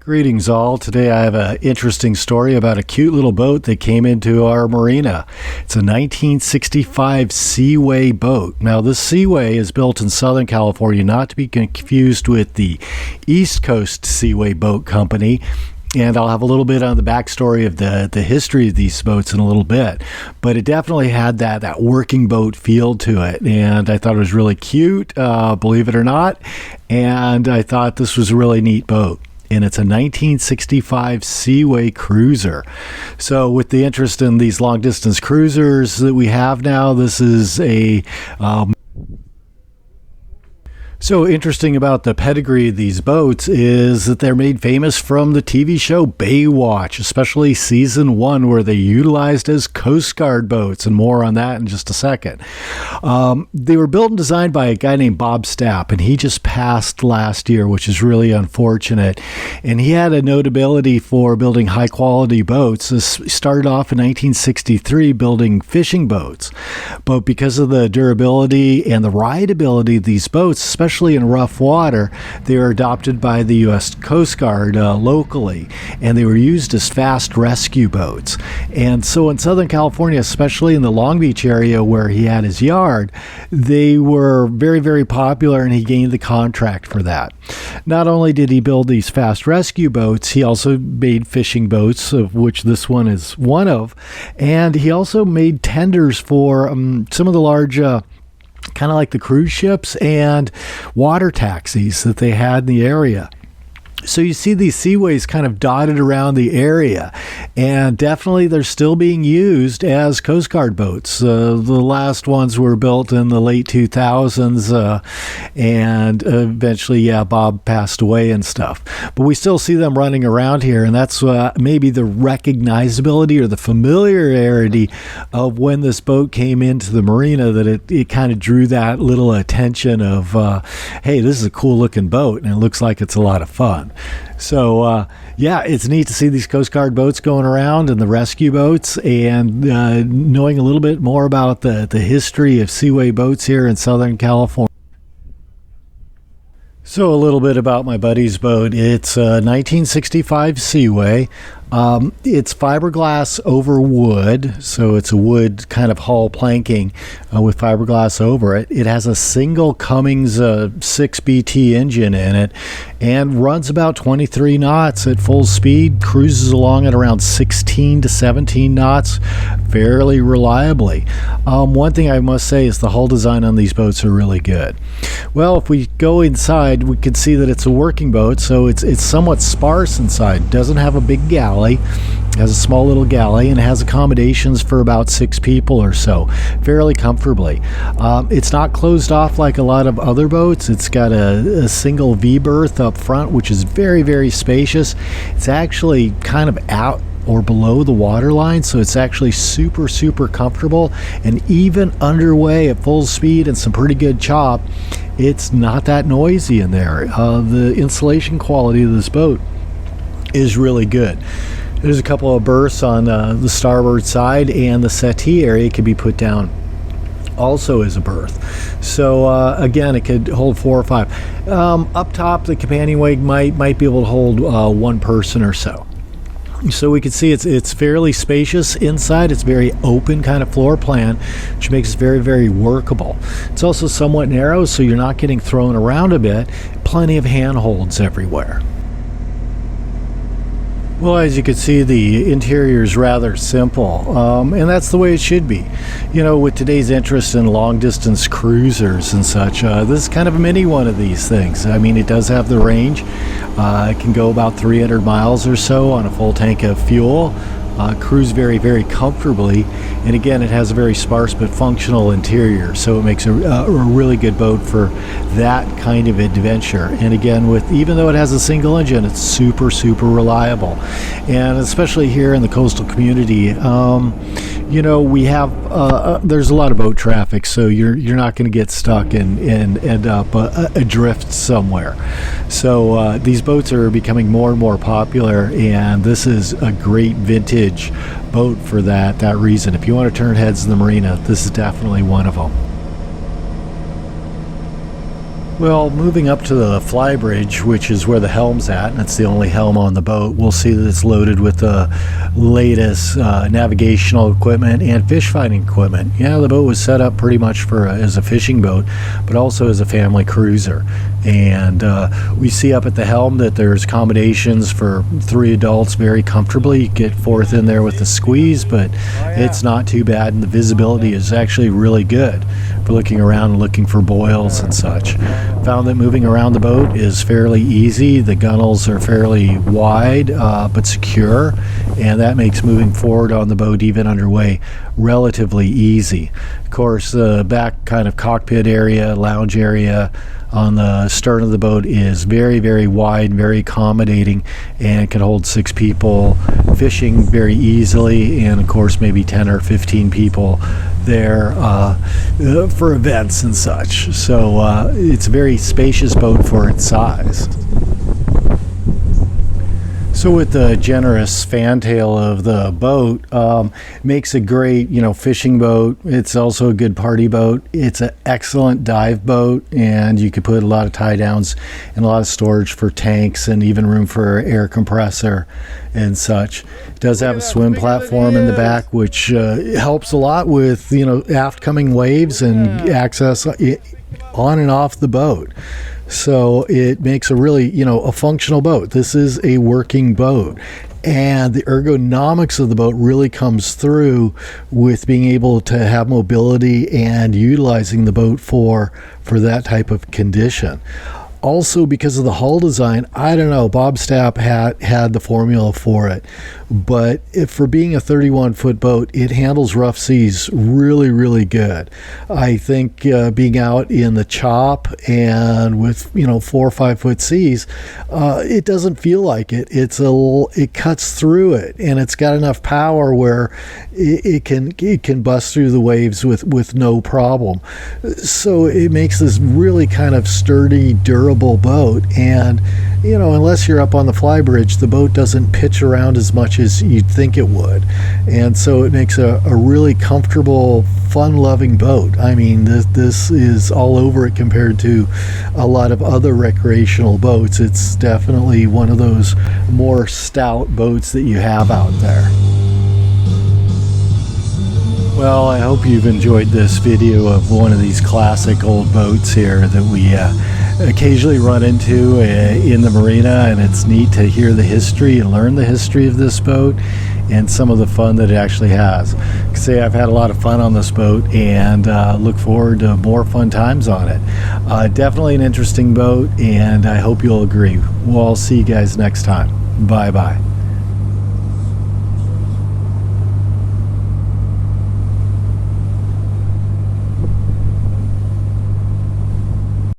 Greetings all. Today I have an interesting story about a cute little boat that came into our marina. It's a 1965 Seaway boat. Now this Seaway is built in Southern California, not to be confused with the East Coast Seaway Boat Company. And I'll have a little bit on the backstory of the history of these boats in a little bit. But it definitely had that working boat feel to it. And I thought it was really cute, believe it or not. And I thought this was a really neat boat. And it's a 1965 Seaway cruiser. So with the interest in these long distance cruisers that we have now, this is a So interesting about the pedigree of these boats is that they're made famous from the TV show Baywatch, especially season 1, where they utilized as Coast Guard boats, and more on that in just a second. They were built and designed by a guy named Bob Stapp, and he just passed last year, which is really unfortunate. And he had a notability for building high quality boats. This started off in 1963 building fishing boats, but because of the durability and the rideability of these boats, especially in rough water, they were adopted by the U.S. Coast Guard locally, and they were used as fast rescue boats. And so in Southern California, especially in the Long Beach area where he had his yard, they were very, very popular, and he gained the contract for that. Not only did he build these fast rescue boats, he also made fishing boats, of which this one is one of, and he also made tenders for some of the large kind of like the cruise ships and water taxis that they had in the area. So you see these Seaways kind of dotted around the area, and definitely they're still being used as Coast Guard boats. The last ones were built in the late 2000s, and eventually, Bob passed away and stuff. But we still see them running around here, and that's maybe the recognizability or the familiarity of when this boat came into the marina, that it kind of drew that little attention of, hey, this is a cool looking boat, and it looks like it's a lot of fun. So, it's neat to see these Coast Guard boats going around and the rescue boats, and knowing a little bit more about the history of Seaway boats here in Southern California. So a little bit about my buddy's boat. It's a 1965 Seaway. It's fiberglass over wood, so it's a wood kind of hull planking with fiberglass over it. It has a single Cummings 6BT engine in it and runs about 23 knots at full speed, cruises along at around 16 to 17 knots fairly reliably. One thing I must say is the hull design on these boats are really good. Well, if we go inside, we can see that it's a working boat, so it's somewhat sparse inside. Doesn't have a big galley. It has a small little galley, and it has accommodations for about 6 people or so, fairly comfortably. It's not closed off like a lot of other boats. It's got a single V-berth up front, which is very, very spacious. It's actually kind of out or below the water line, so it's actually super, super comfortable. And even underway at full speed and some pretty good chop, it's not that noisy in there. The insulation quality of this boat is really good. There's a couple of berths on the starboard side, and the settee area can be put down also as a berth. So again, it could hold 4 or 5. Up top, the companionway might be able to hold 1 person or so. So we can see it's fairly spacious inside. It's very open kind of floor plan, which makes it very, very workable. It's also somewhat narrow, so you're not getting thrown around a bit. Plenty of handholds everywhere. Well, as you can see, the interior is rather simple, and that's the way it should be. You know, with today's interest in long-distance cruisers and such, this is kind of a mini one of these things. I mean, it does have the range. It can go about 300 miles or so on a full tank of fuel. Cruise very, very comfortably, and again, it has a very sparse but functional interior, so it makes a really good boat for that kind of adventure. And again, even though it has a single engine, it's super, super reliable. And especially here in the coastal community, we have there's a lot of boat traffic, so you're not going to get stuck and end up adrift somewhere. So these boats are becoming more and more popular, and this is a great vintage boat for that reason. If you want to turn heads in the marina, this is definitely one of them. Well, moving up to the flybridge, which is where the helm's at, and it's the only helm on the boat, we'll see that it's loaded with the latest navigational equipment and fish finding equipment. Yeah, the boat was set up pretty much for as a fishing boat, but also as a family cruiser. And we see up at the helm that there's accommodations for 3 adults very comfortably. You get 4th in there with the squeeze, but it's not too bad, and the visibility is actually really good for looking around and looking for boils and such. Found that moving around the boat is fairly easy. The gunnels are fairly wide but secure, and that makes moving forward on the boat, even underway, relatively easy. Of course, the back kind of cockpit area, lounge area on the stern of the boat is very, very wide, very accommodating, and can hold 6 people fishing very easily, and of course maybe 10 or 15 people there for events and such. So it's a very spacious boat for its size. So with the generous fantail of the boat, makes a great, fishing boat. It's also a good party boat. It's an excellent dive boat, and you could put a lot of tie downs and a lot of storage for tanks and even room for air compressor and such. It does have a swim platform in the back, which helps a lot with, aft coming waves and access on and off the boat. So it makes a really, a functional boat. This is a working boat. And the ergonomics of the boat really comes through with being able to have mobility and utilizing the boat for that type of condition. Also, because of the hull design, I don't know, Bob Stapp had the formula for it. But for being a 31-foot boat, it handles rough seas really, really good. I think being out in the chop and with 4 or 5 foot seas, it doesn't feel like it. It cuts through it, and it's got enough power where it can bust through the waves with no problem. So it makes this really kind of sturdy, durable boat. And unless you're up on the flybridge, the boat doesn't pitch around as much as you'd think it would, and so it makes a really comfortable, fun-loving boat. I mean, this is all over it compared to a lot of other recreational boats. It's definitely one of those more stout boats that you have out there. Well, I hope you've enjoyed this video of one of these classic old boats here that we occasionally run into in the marina, and it's neat to hear the history and learn the history of this boat and some of the fun that it actually has. I can say I've had a lot of fun on this boat, and look forward to more fun times on it. Definitely an interesting boat, and I hope you'll agree. Well, I'll see you guys next time. Bye-bye.